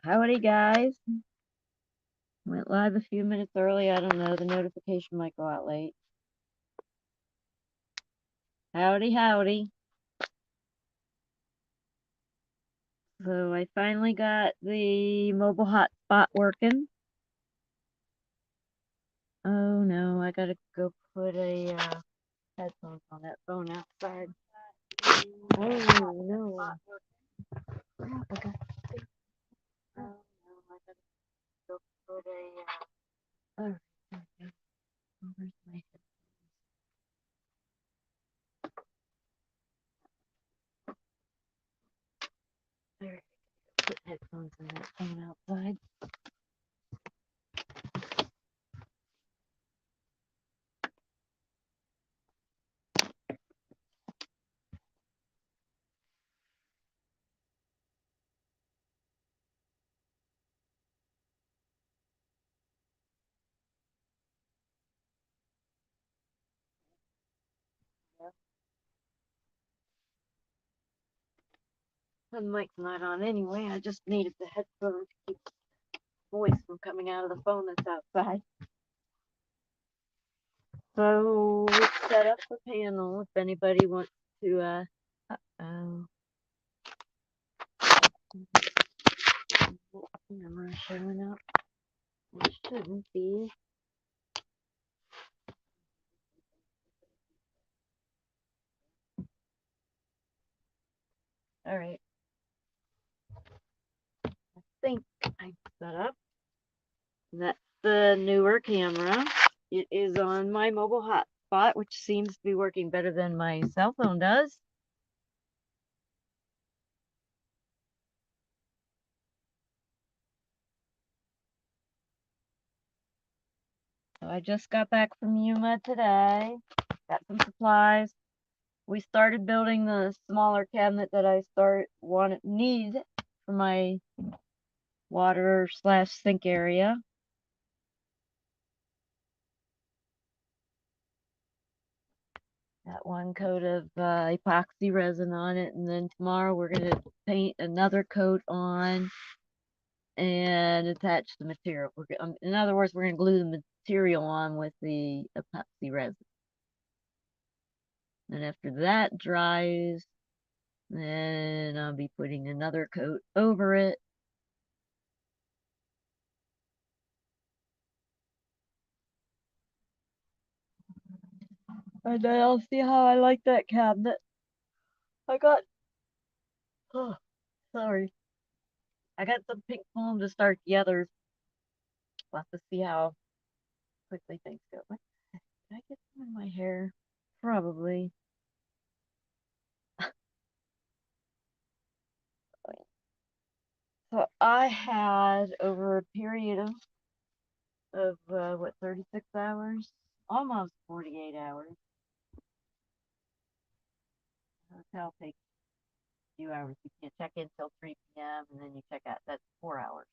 Howdy, guys. Went live a few minutes early. I don't know. The notification might go out late. Howdy, howdy. So I finally got the mobile hotspot working. Oh no, I gotta go put a headphones on that phone outside. Oh no. Crap, I got. Oh no, I gotta go put a. Oh, okay. Where's my headphones? There. Put headphones on that phone outside. The mic's not on anyway. I just needed the headphones to keep the voice from coming out of the phone that's outside. So we set up the panel if anybody wants to. Uh-oh. Camera showing up. It shouldn't be. All right. I think I set up. That's the newer camera. It is on my mobile hotspot, which seems to be working better than my cell phone does. So I just got back from Yuma today. Got some supplies. We started building the smaller cabinet that I need for my water/sink area. Got one coat of epoxy resin on it, and then tomorrow we're going to paint another coat on and attach the material. In other words, we're going to glue the material on with the epoxy resin. And after that dries, then I'll be putting another coat over it. And then I'll see how I like that cabinet. Oh, sorry. I got some pink foam to start the others. We'll have to see how quickly things go. What? Did I get some in my hair? Probably. So I had over a period of what, 36 hours? Almost 48 hours. Hotel takes a few hours. You can't check in till 3 p.m. and then you check out. That's 4 hours.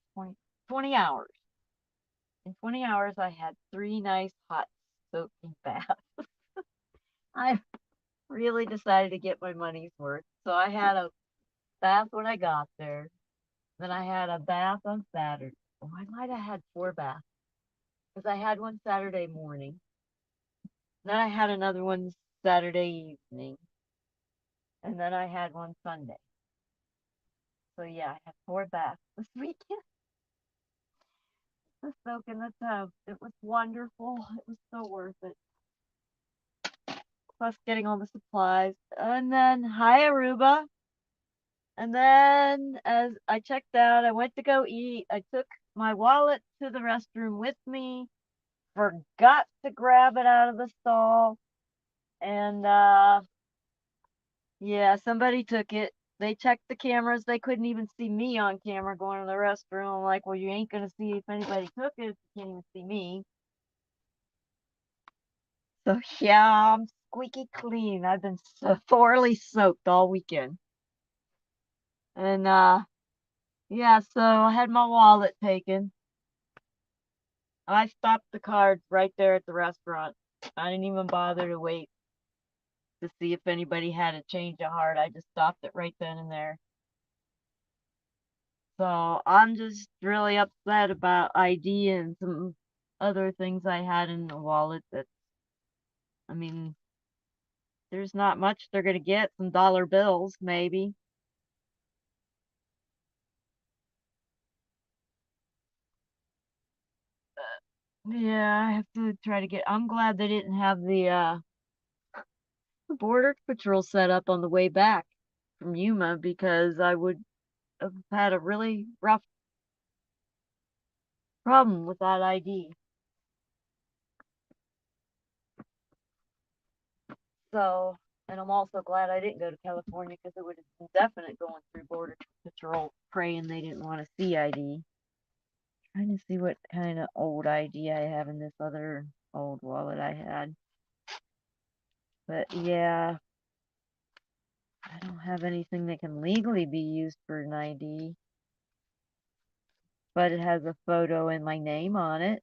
20 hours. In 20 hours, I had 3 nice hot soaking baths. I really decided to get my money's worth. So I had a bath when I got there. Then I had a bath on Saturday. Oh, I might have had 4 baths because I had one Saturday morning. Then I had another one Saturday evening. And then I had one Sunday. So yeah, I had 4 baths this weekend. The soak in the tub. It was wonderful. It was so worth it. Plus getting all the supplies. And then, hi Aruba. And then as I checked out, I went to go eat. I took my wallet to the restroom with me, forgot to grab it out of the stall. And yeah, somebody took it. They checked the cameras. They couldn't even see me on camera going to the restroom. I'm like, well, you ain't going to see if anybody took it if you can't even see me. So yeah, I'm squeaky clean. I've been thoroughly soaked all weekend. And yeah, so I had my wallet taken. I stopped the cards right there at the restaurant. I didn't even bother to wait to see if anybody had a change of heart. I just stopped it right then and there. So I'm just really upset about ID and some other things I had in the wallet that, I mean, there's not much they're gonna get, some dollar bills maybe. Yeah, I have to try to get, I'm glad they didn't have the border patrol set up on the way back from Yuma because I would have had a really rough problem with that ID. So, and I'm also glad I didn't go to California because it would have been definite going through border patrol praying they didn't want to see ID. Trying to see what kind of old ID I have in this other old wallet I had. But yeah, I don't have anything that can legally be used for an ID. But it has a photo and my name on it.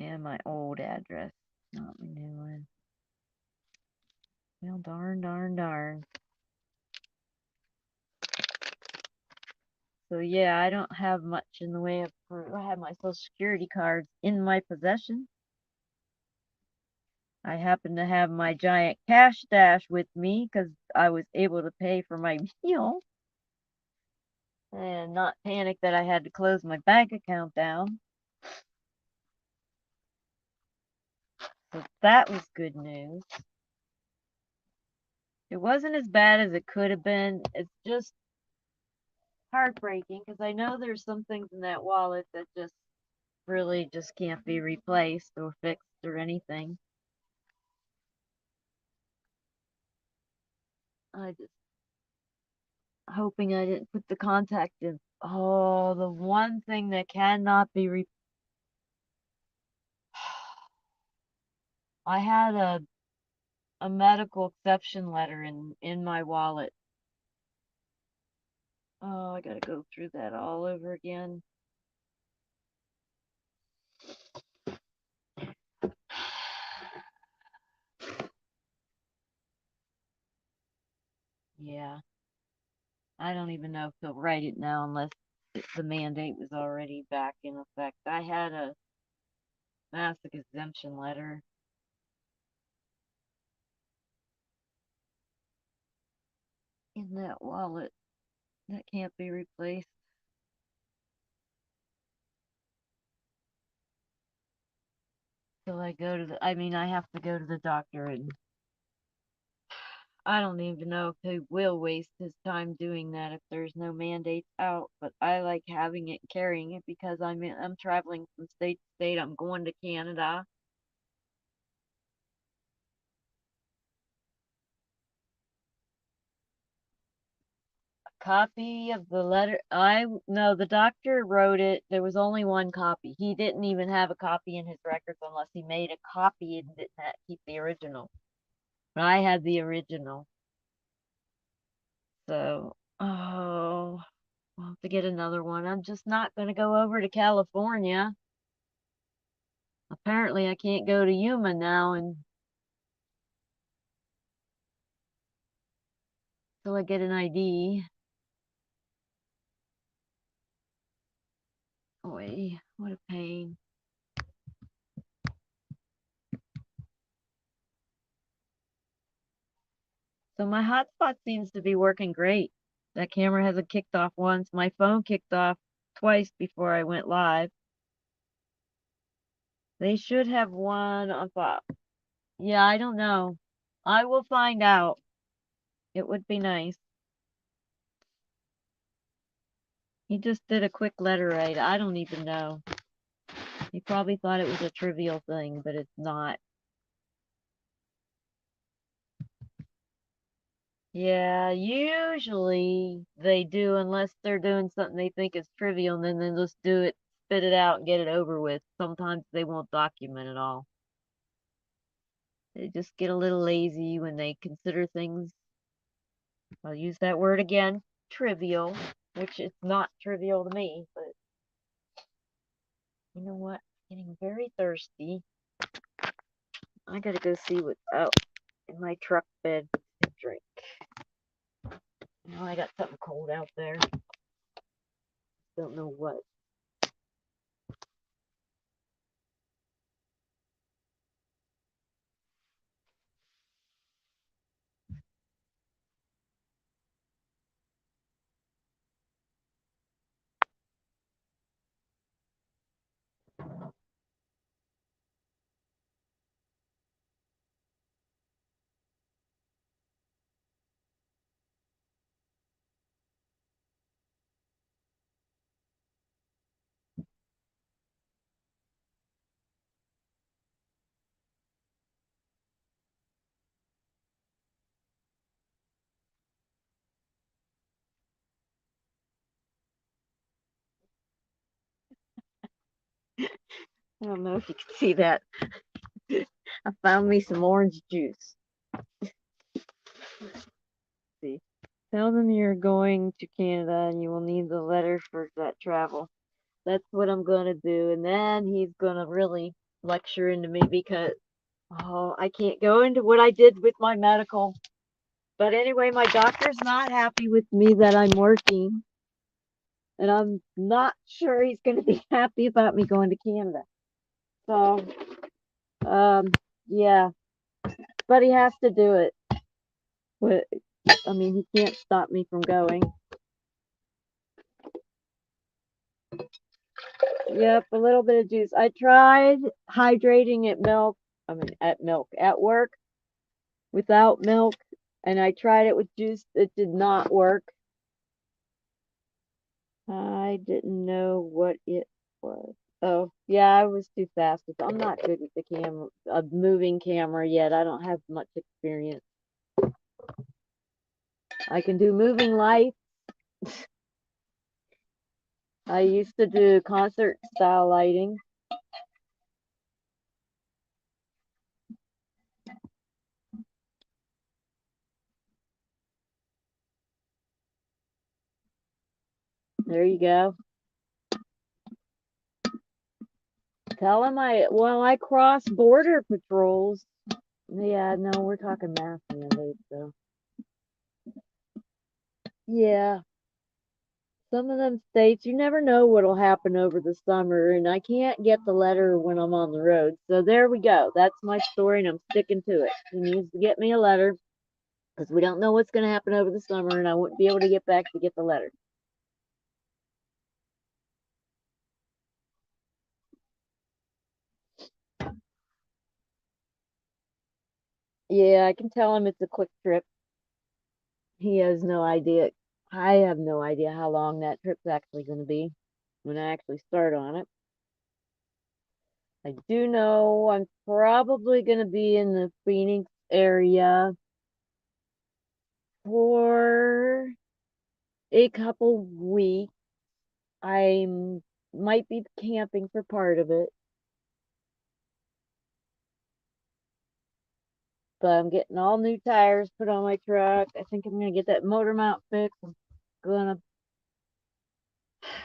And my old address, not my new one. Well, darn, darn, darn. So yeah, I don't have much in the way of proof. I have my Social Security cards in my possession. I happen to have my giant cash stash with me because I was able to pay for my meal and not panic that I had to close my bank account down. So that was good news. It wasn't as bad as it could have been. It's just heartbreaking because I know there's some things in that wallet that just really just can't be replaced or fixed or anything. I just hoping I didn't put the contact in. Oh, the one thing that cannot be I had a medical exception letter in my wallet. Oh, I gotta go through that all over again. Yeah, I don't even know if he'll write it now unless the mandate was already back in effect. I had a massive exemption letter in that wallet that can't be replaced. Till I go to the, I mean, I have to go to the doctor, and I don't even know if he will waste his time doing that if there's no mandates out. But I like having it, carrying it because I'm traveling from state to state. I'm going to Canada. Copy of the letter. I no, the doctor wrote it. There was only one copy. He didn't even have a copy in his records unless he made a copy and didn't keep the original. But I had the original. So, oh, I'll have to get another one. I'm just not going to go over to California. Apparently, I can't go to Yuma now until I get an ID. Boy, what a pain. So my hotspot seems to be working great. That camera hasn't kicked off once. My phone kicked off twice before I went live. They should have one on file. Yeah, I don't know. I will find out. It would be nice. He just did a quick letter write. I don't even know. He probably thought it was a trivial thing, but it's not. Yeah, usually they do unless they're doing something they think is trivial and then they just do it, spit it out and get it over with. Sometimes they won't document it all. They just get a little lazy when they consider things, I'll use that word again, trivial, which it's not trivial to me, but you know what? I'm getting very thirsty. I gotta go see what's out in my truck bed to drink. Now I got something cold out there. Don't know what. I don't know if you can see that. I found me some orange juice. See. Tell them you're going to Canada and you will need the letter for that travel. That's what I'm gonna do. And then he's gonna really lecture into me because I can't go into what I did with my medical. But anyway, my doctor's not happy with me that I'm working. And I'm not sure he's gonna be happy about me going to Canada. So yeah. But he has to do it. But I mean he can't stop me from going. Yep, a little bit of juice. I tried hydrating at work without milk, and I tried it with juice. It did not work. I didn't know what it was. Oh, yeah, I was too fast. I'm not good with the camera, a moving camera yet. I don't have much experience. I can do moving lights. I used to do concert style lighting. There you go. Tell him I cross border patrols. Yeah, no, we're talking math mandates, so. Yeah, some of them states, you never know what'll happen over the summer, and I can't get the letter when I'm on the road. So there we go. That's my story, and I'm sticking to it. He needs to get me a letter because we don't know what's going to happen over the summer, and I wouldn't be able to get back to get the letter. Yeah, I can tell him it's a quick trip. He has no idea. I have no idea how long that trip's actually going to be when I actually start on it. I do know I'm probably going to be in the Phoenix area for a couple weeks. I might be camping for part of it, but I'm getting all new tires put on my truck. I think I'm going to get that motor mount fixed. I'm going to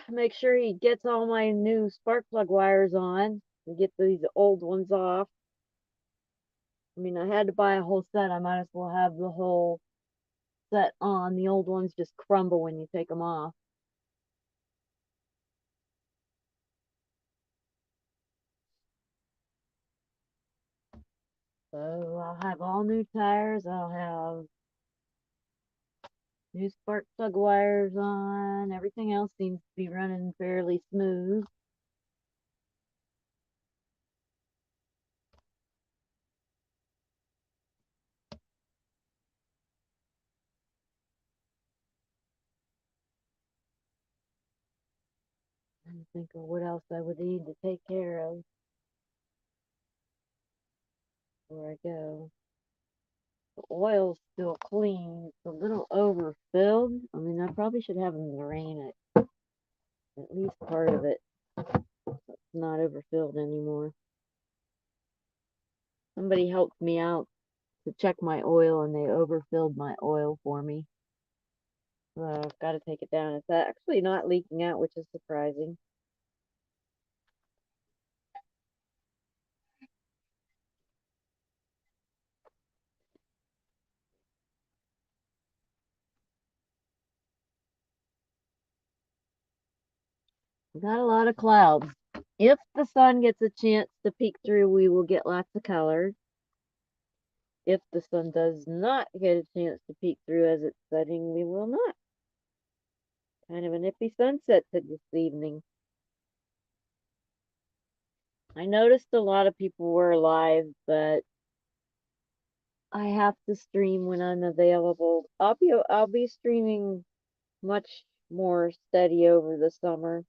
make sure he gets all my new spark plug wires on and get these old ones off. I mean, I had to buy a whole set. I might as well have the whole set on. The old ones just crumble when you take them off. So I'll have all new tires. I'll have new spark plug wires on. Everything else seems to be running fairly smooth. I'm thinking what else I would need to take care of before I go. The oil's still clean. It's a little overfilled. I mean, I probably should have them drain it. At least part of it. So it's not overfilled anymore. Somebody helped me out to check my oil and they overfilled my oil for me. So I've got to take it down. It's actually not leaking out, which is surprising. We got a lot of clouds. If the sun gets a chance to peek through, we will get lots of color. If the sun does not get a chance to peek through as it's setting, we will not. Kind of a nippy sunset this evening. I noticed a lot of people were live, but I have to stream when I'm available. I'll be streaming much more steady over the summer.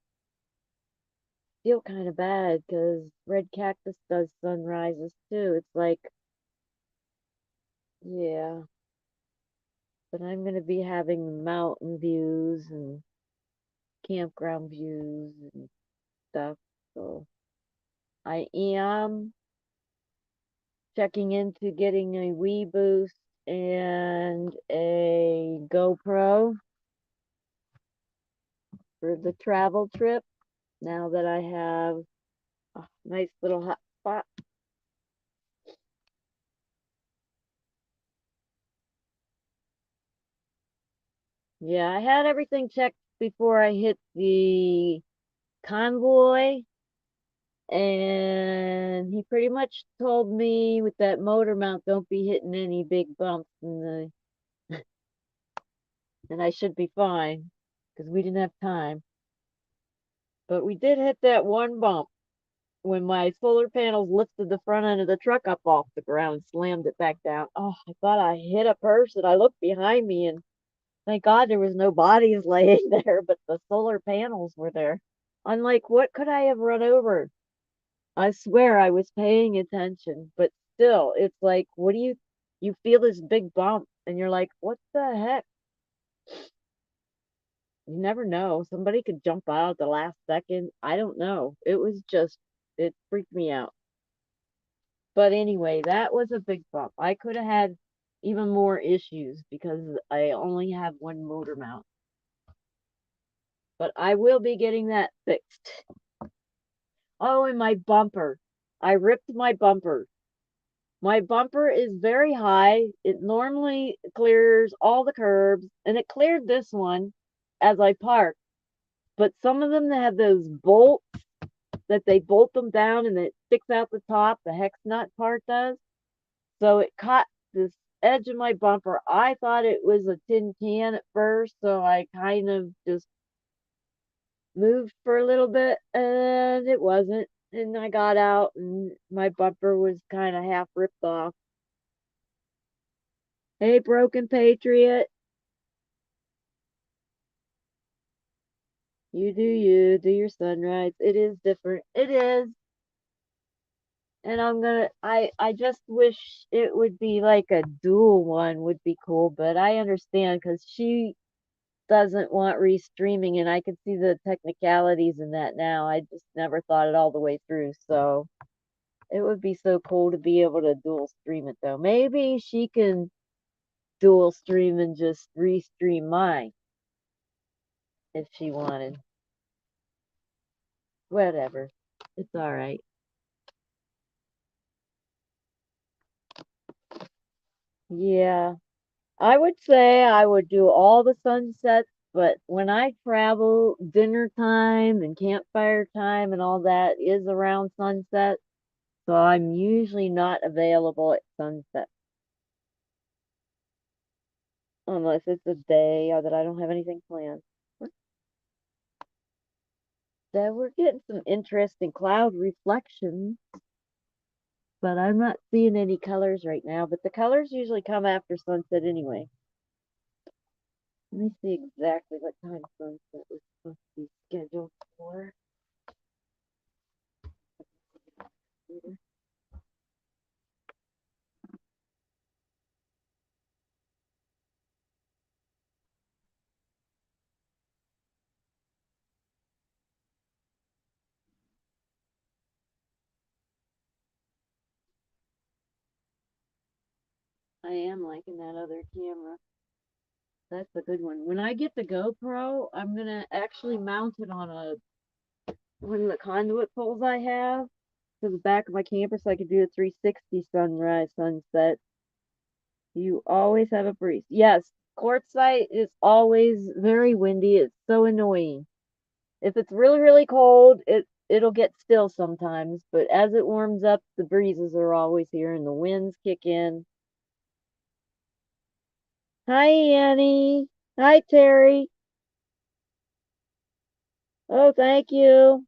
Feel kind of bad because Red Cactus does sunrises too. It's like, yeah, but I'm gonna be having mountain views and campground views and stuff. So I am checking into getting a Wii Boost and a GoPro for the travel trip now that I have a nice little hot spot. Yeah, I had everything checked before I hit the convoy, and he pretty much told me with that motor mount, don't be hitting any big bumps, and I should be fine because we didn't have time. But we did hit that one bump when my solar panels lifted the front end of the truck up off the ground and slammed it back down. Oh, I thought I hit a person. I looked behind me and thank God there was no bodies laying there, but the solar panels were there. I'm like, what could I have run over? I swear I was paying attention, but still, it's like, what do you feel this big bump and you're like, what the heck? You never know. Somebody could jump out at the last second. I don't know. It freaked me out. But anyway, that was a big bump. I could have had even more issues because I only have one motor mount. But I will be getting that fixed. Oh, and my bumper. I ripped my bumper. My bumper is very high. It normally clears all the curbs, and it cleared this one as I parked. But some of them that have those bolts that they bolt them down and it sticks out the top, the hex nut part does. So it caught this edge of my bumper. I thought it was a tin can at first, so I kind of just moved for a little bit and it wasn't. And I got out and my bumper was kind of half ripped off. Hey, Broken Patriot, you, do your sunrise. It is different. It is. And I just wish it would be like a dual one would be cool, but I understand because she doesn't want restreaming, and I can see the technicalities in that now. I just never thought it all the way through. So it would be so cool to be able to dual stream it though. Maybe she can dual stream and just restream mine if she wanted. Whatever. It's all right. Yeah. I would say I would do all the sunsets, but when I travel, dinner time and campfire time and all that is around sunset. So I'm usually not available at sunset unless it's a day or that I don't have anything planned. So we're getting some interesting cloud reflections, but I'm not seeing any colors right now. But the colors usually come after sunset anyway. Let me see exactly what time sunset was supposed to be scheduled for. I am liking that other camera. That's a good one. When I get the GoPro, I'm gonna actually mount it on one of the conduit poles I have to the back of my camper so I can do a 360 sunrise, sunset. You always have a breeze. Yes, Quartzsite is always very windy. It's so annoying. If it's really, really cold, it'll get still sometimes, but as it warms up, the breezes are always here and the winds kick in. Hi, Annie. Hi, Terry. Oh, thank you.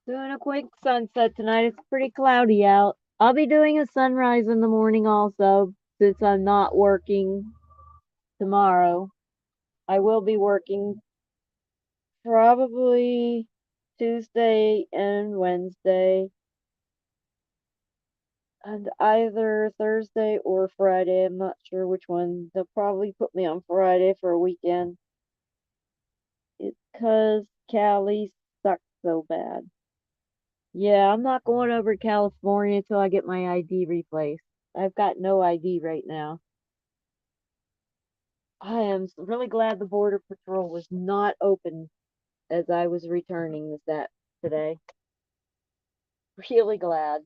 Doing a quick sunset tonight. It's pretty cloudy out. I'll be doing a sunrise in the morning also, since I'm not working tomorrow. I will be working probably Tuesday and Wednesday, and either Thursday or Friday. I'm not sure which one. They'll probably put me on Friday for a weekend. It's 'cause Cali sucks so bad. Yeah, I'm not going over to California until I get my ID replaced. I've got no ID right now. I am really glad the Border Patrol was not open as I was returning that today. Really glad.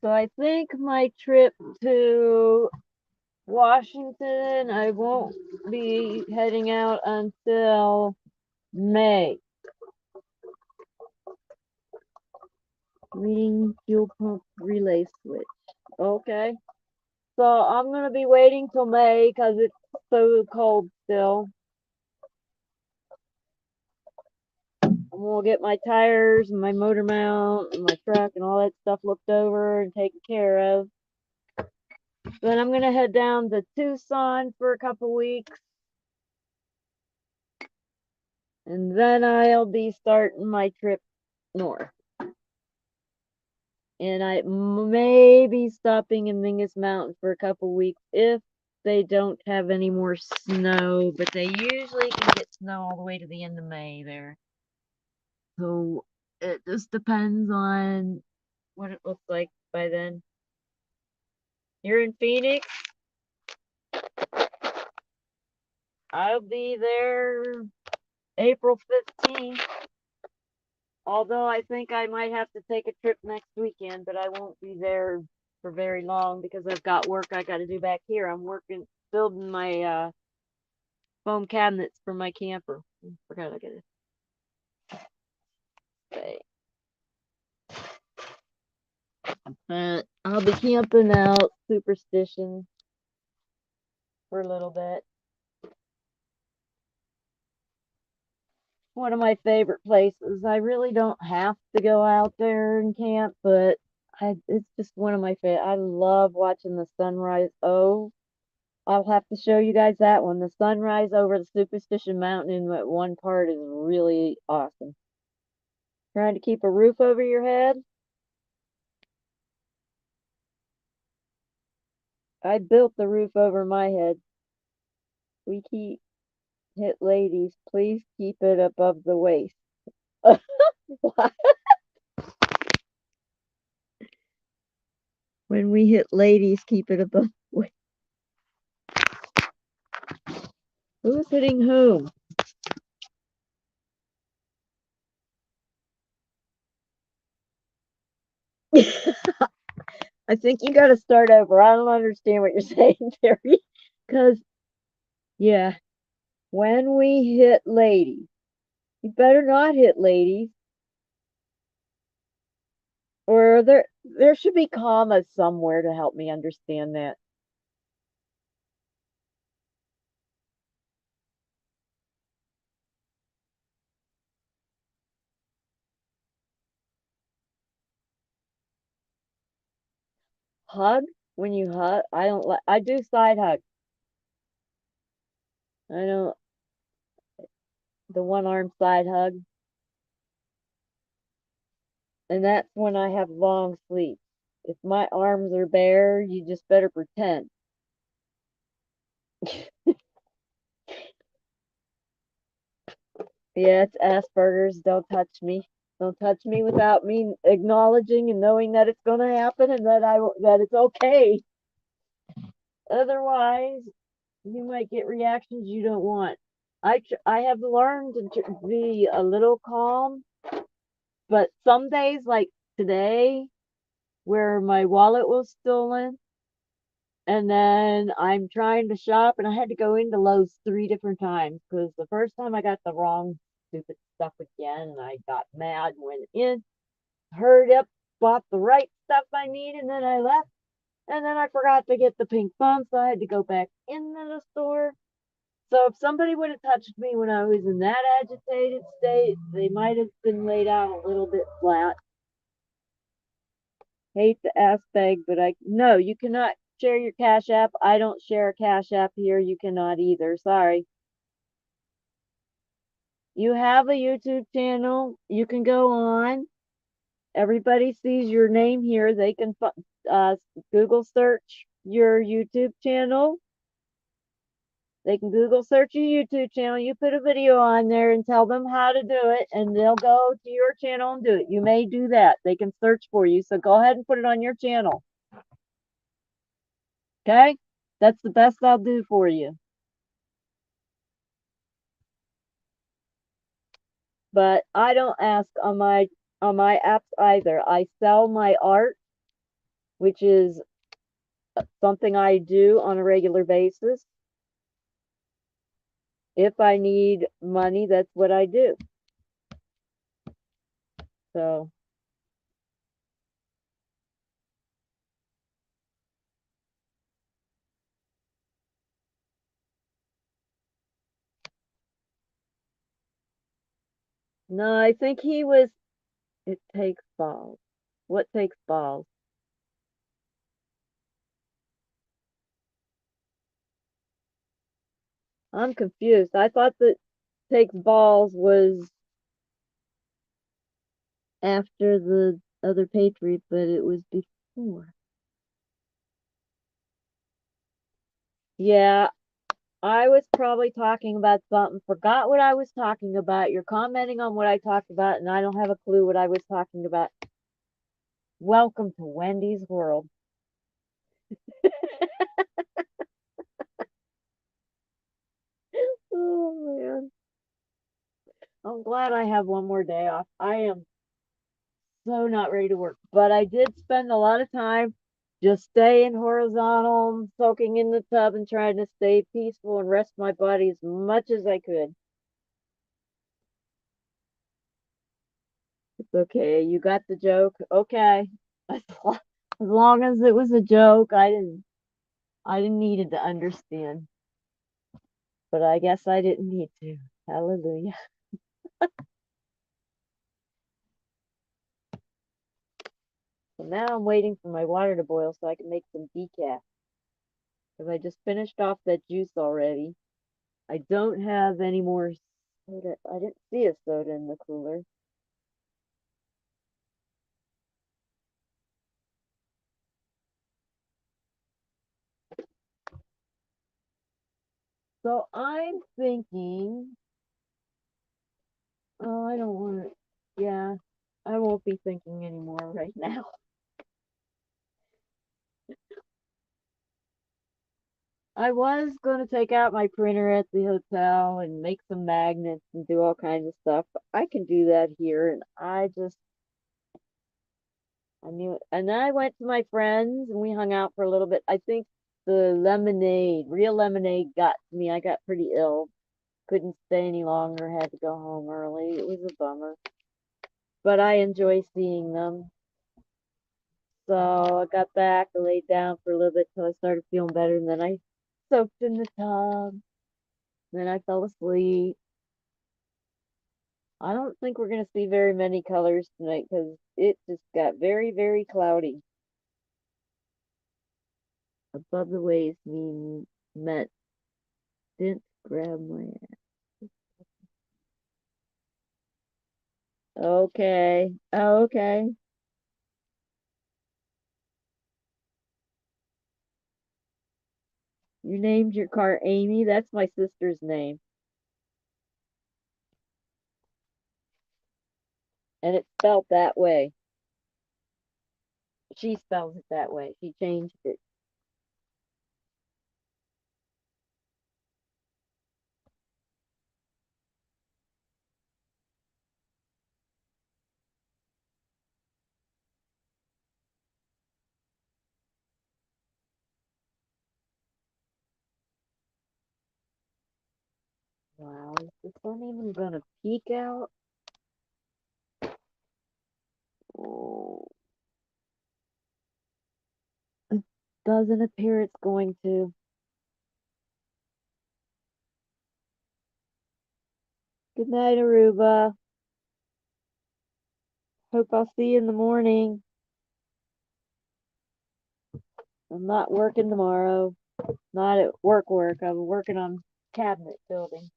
So I think my trip to Washington, I won't be heading out until May. Reading fuel pump relay switch. Okay. So I'm going to be waiting till May because it's so cold still. We'll get my tires and my motor mount and my truck and all that stuff looked over and taken care of. Then I'm going to head down to Tucson for a couple weeks. And then I'll be starting my trip north. And I may be stopping in Mingus Mountain for a couple weeks if they don't have any more snow, but they usually can get snow all the way to the end of May there. So it just depends on what it looks like by then. You're in Phoenix? I'll be there April 15th. Although I think I might have to take a trip next weekend, but I won't be there for very long because I've got work I got to do back here. I'm working, building my foam cabinets for my camper. I forgot I got to say. But I'll be camping out Superstition for a little bit. One of my favorite places. I really don't have to go out there and camp, but it's just one of my favorite. I love watching the sunrise. Oh, I'll have to show you guys that one. The sunrise over the Superstition Mountain in that one part is really awesome. Trying to keep a roof over your head. I built the roof over my head. We keep hit ladies, please keep it above the waist. What? When we hit ladies, keep it above the waist. Who's hitting whom? I think you got to start over. I don't understand what you're saying, Terry. Because, yeah, when we hit ladies, you better not hit ladies. Or there should be commas somewhere to help me understand that. Hug? When you hug, I don't like, I do side hug. I don't, the one arm side hug. And that's when I have long sleep. If my arms are bare, you just better pretend. Yeah, it's Asperger's. Don't touch me. Don't touch me without me acknowledging and knowing that it's going to happen and that it's okay. Otherwise, you might get reactions you don't want. I have learned to be a little calm, but some days, like today, where my wallet was stolen, and then I'm trying to shop, and I had to go into Lowe's 3 different times because the first time I got the wrong stupid stuff again, and I got mad, went in, hurried up, bought the right stuff I need, and then I left. And then I forgot to get the pink phone, so I had to go back into the store. So if somebody would have touched me when I was in that agitated state, they might have been laid out a little bit flat. Hate to ask beg, but no, you cannot share your Cash App. I don't share a Cash App here. You cannot either. Sorry. You have a YouTube channel. You can go on. Everybody sees your name here. They can uh, Google search your YouTube channel. They can Google search your YouTube channel. You put a video on there and tell them how to do it, and they'll go to your channel and do it. You may do that. They can search for you. So go ahead and put it on your channel. Okay? That's the best I'll do for you. But I don't ask on my apps either. I sell my art, which is something I do on a regular basis. If I need money, that's what I do. So no, I think he was. It takes balls. What takes balls? I'm confused. I thought that takes balls was after the other Patriot, but it was before. Yeah, I was probably talking about something, forgot what I was talking about. You're commenting on what I talked about, and I don't have a clue what I was talking about. Welcome to Wendy's world. Oh man. I'm glad I have one more day off. I am so not ready to work, but I did spend a lot of time just staying horizontal, soaking in the tub, and trying to stay peaceful and rest my body as much as I could. It's okay. You got the joke. Okay. As long as it was a joke, I didn't need to understand. But I guess I didn't need to. Hallelujah. So now I'm waiting for my water to boil so I can make some decaf. Because I just finished off that juice already. I don't have any more soda. I didn't see a soda in the cooler. So I'm thinking, oh, I don't want to, yeah, I won't be thinking anymore right now. I was going to take out my printer at the hotel and make some magnets and do all kinds of stuff. But I can do that here, and I knew it. And then I went to my friends and we hung out for a little bit. I think the real lemonade got to me. I got pretty ill. Couldn't stay any longer, had to go home early. It was a bummer. But I enjoy seeing them. So I got back, I laid down for a little bit till I started feeling better, and then I soaked in the tub. Then I fell asleep. I don't think we're going to see very many colors tonight because it just got very, very cloudy. Above the waves mean met. Didn't grab my ass. Okay. Okay. You named your car Amy. That's my sister's name. And it's spelled that way. She spells it that way. She changed it. Wow, is the sun even gonna peek out? Oh, it doesn't appear it's going to. Good night, Aruba. Hope I'll see you in the morning. I'm not working tomorrow. Not at work. I'm working on cabinet building.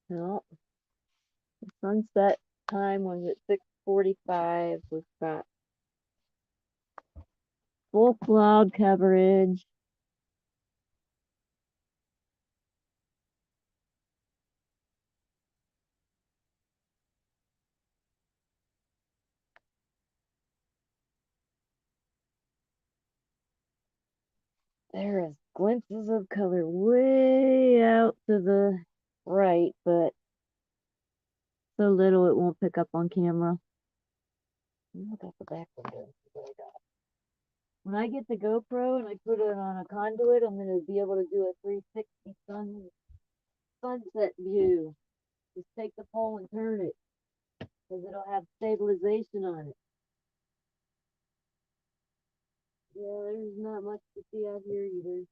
Well, the sunset time was at 6:45. We've got full cloud coverage. There is glimpses of color way out to the right, but so little it won't pick up on camera. Look at the back window. When I get the GoPro and I put it on a conduit, I'm going to be able to do a 360 sunset view. Just take the pole and turn it because it'll have stabilization on it. Yeah, there's not much to see out here either.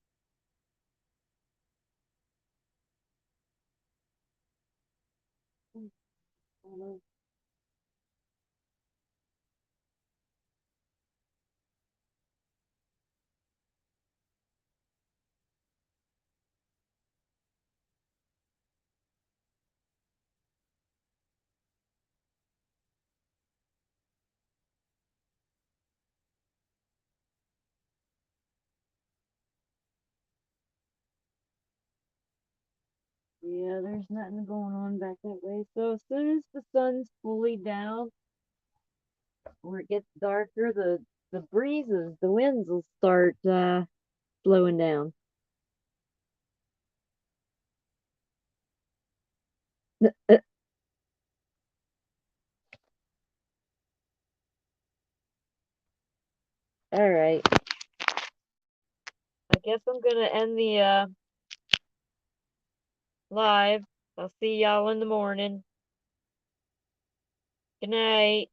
Yeah, there's nothing going on back that way. So as soon as the sun's fully down, where it gets darker, the breezes, the winds will start slowing down. All right. I guess I'm gonna end the live. I'll see y'all in the morning. Good night.